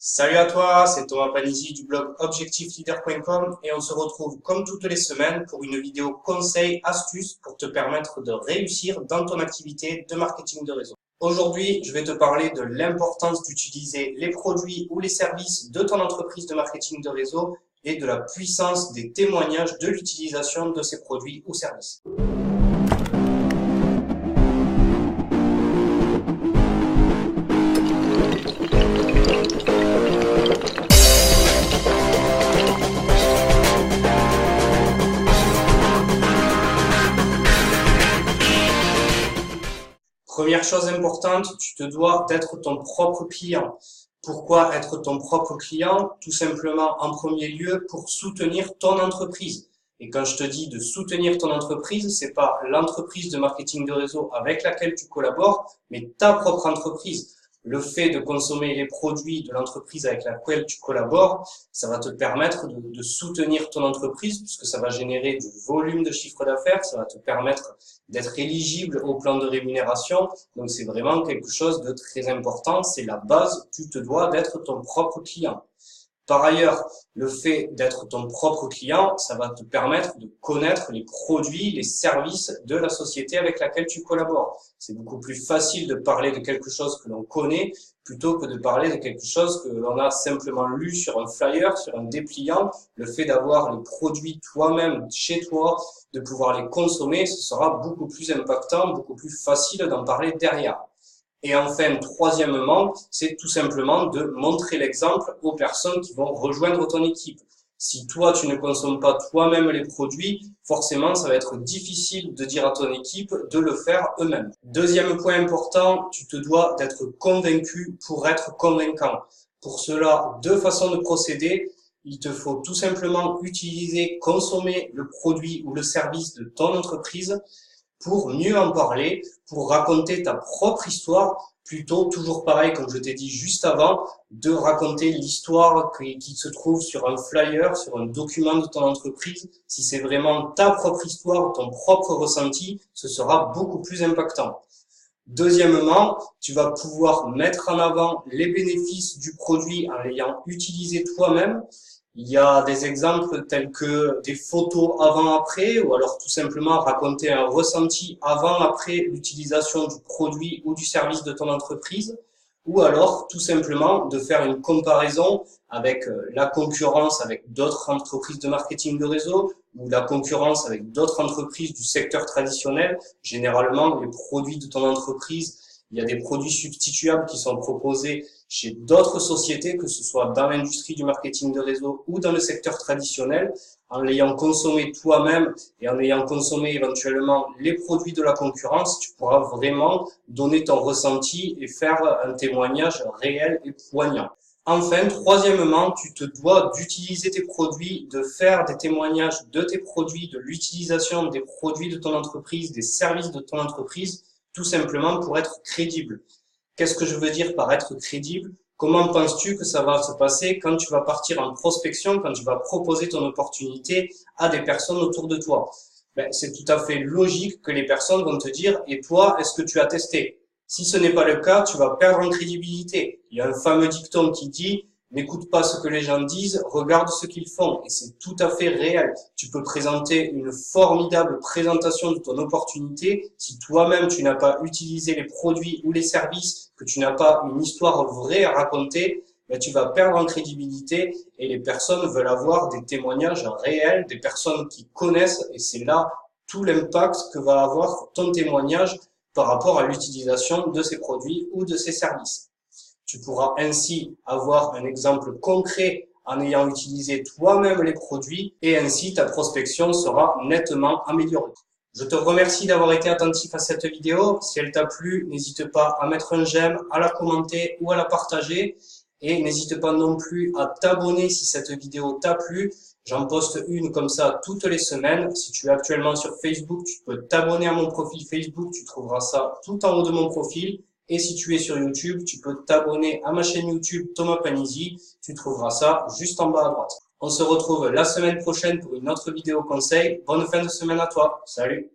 Salut à toi, c'est Thomas Panisi du blog objectifleader.com et on se retrouve comme toutes les semaines pour une vidéo conseil astuces pour te permettre de réussir dans ton activité de marketing de réseau. Aujourd'hui, je vais te parler de l'importance d'utiliser les produits ou les services de ton entreprise de marketing de réseau et de la puissance des témoignages de l'utilisation de ces produits ou services. Première chose importante, tu te dois d'être ton propre client. Pourquoi être ton propre client? Tout simplement, en premier lieu, pour soutenir ton entreprise. Et quand je te dis de soutenir ton entreprise, c'est pas l'entreprise de marketing de réseau avec laquelle tu collabores, mais ta propre entreprise. Le fait de consommer les produits de l'entreprise avec laquelle tu collabores, ça va te permettre de soutenir ton entreprise puisque ça va générer du volume de chiffre d'affaires, ça va te permettre d'être éligible au plan de rémunération. Donc, c'est vraiment quelque chose de très important. C'est la base. Tu te dois d'être ton propre client. Par ailleurs, le fait d'être ton propre client, ça va te permettre de connaître les produits, les services de la société avec laquelle tu collabores. C'est beaucoup plus facile de parler de quelque chose que l'on connaît plutôt que de parler de quelque chose que l'on a simplement lu sur un flyer, sur un dépliant. Le fait d'avoir les produits toi-même chez toi, de pouvoir les consommer, ce sera beaucoup plus impactant, beaucoup plus facile d'en parler derrière. Et enfin, troisièmement, c'est tout simplement de montrer l'exemple aux personnes qui vont rejoindre ton équipe. Si toi, tu ne consommes pas toi-même les produits, forcément, ça va être difficile de dire à ton équipe de le faire eux-mêmes. Deuxième point important, tu te dois d'être convaincu pour être convaincant. Pour cela, deux façons de procéder. Il te faut tout simplement utiliser, consommer le produit ou le service de ton entreprise pour mieux en parler, pour raconter ta propre histoire, plutôt toujours pareil, comme je t'ai dit juste avant, de raconter l'histoire qui se trouve sur un flyer, sur un document de ton entreprise. Si c'est vraiment ta propre histoire, ton propre ressenti, ce sera beaucoup plus impactant. Deuxièmement, tu vas pouvoir mettre en avant les bénéfices du produit en l'ayant utilisé toi-même. Il y a des exemples tels que des photos avant-après ou alors tout simplement raconter un ressenti avant-après l'utilisation du produit ou du service de ton entreprise ou alors tout simplement de faire une comparaison avec la concurrence avec d'autres entreprises de marketing de réseau ou la concurrence avec d'autres entreprises du secteur traditionnel. Généralement, les produits de ton entreprise, il y a des produits substituables qui sont proposés chez d'autres sociétés, que ce soit dans l'industrie du marketing de réseau ou dans le secteur traditionnel. En l'ayant consommé toi-même et en ayant consommé éventuellement les produits de la concurrence, tu pourras vraiment donner ton ressenti et faire un témoignage réel et poignant. Enfin, troisièmement, tu te dois d'utiliser tes produits, de faire des témoignages de tes produits, de l'utilisation des produits de ton entreprise, des services de ton entreprise, tout simplement pour être crédible. Qu'est-ce que je veux dire par être crédible? Comment penses-tu que ça va se passer quand tu vas partir en prospection, quand tu vas proposer ton opportunité à des personnes autour de toi? C'est tout à fait logique que les personnes vont te dire « Et toi, est-ce que tu as testé ?» Si ce n'est pas le cas, tu vas perdre en crédibilité. Il y a un fameux dicton qui dit « N'écoute pas ce que les gens disent, regarde ce qu'ils font ». Et c'est tout à fait réel. Tu peux présenter une formidable présentation de ton opportunité. Si toi-même, tu n'as pas utilisé les produits ou les services, que tu n'as pas une histoire vraie à raconter, tu vas perdre en crédibilité et les personnes veulent avoir des témoignages réels, des personnes qui connaissent. Et c'est là tout l'impact que va avoir ton témoignage par rapport à l'utilisation de ces produits ou de ces services. Tu pourras ainsi avoir un exemple concret en ayant utilisé toi-même les produits et ainsi ta prospection sera nettement améliorée. Je te remercie d'avoir été attentif à cette vidéo. Si elle t'a plu, n'hésite pas à mettre un j'aime, à la commenter ou à la partager. Et n'hésite pas non plus à t'abonner si cette vidéo t'a plu. J'en poste une comme ça toutes les semaines. Si tu es actuellement sur Facebook, tu peux t'abonner à mon profil Facebook. Tu trouveras ça tout en haut de mon profil. Et si tu es sur YouTube, tu peux t'abonner à ma chaîne YouTube Thomas Panisi. Tu trouveras ça juste en bas à droite. On se retrouve la semaine prochaine pour une autre vidéo conseil. Bonne fin de semaine à toi. Salut!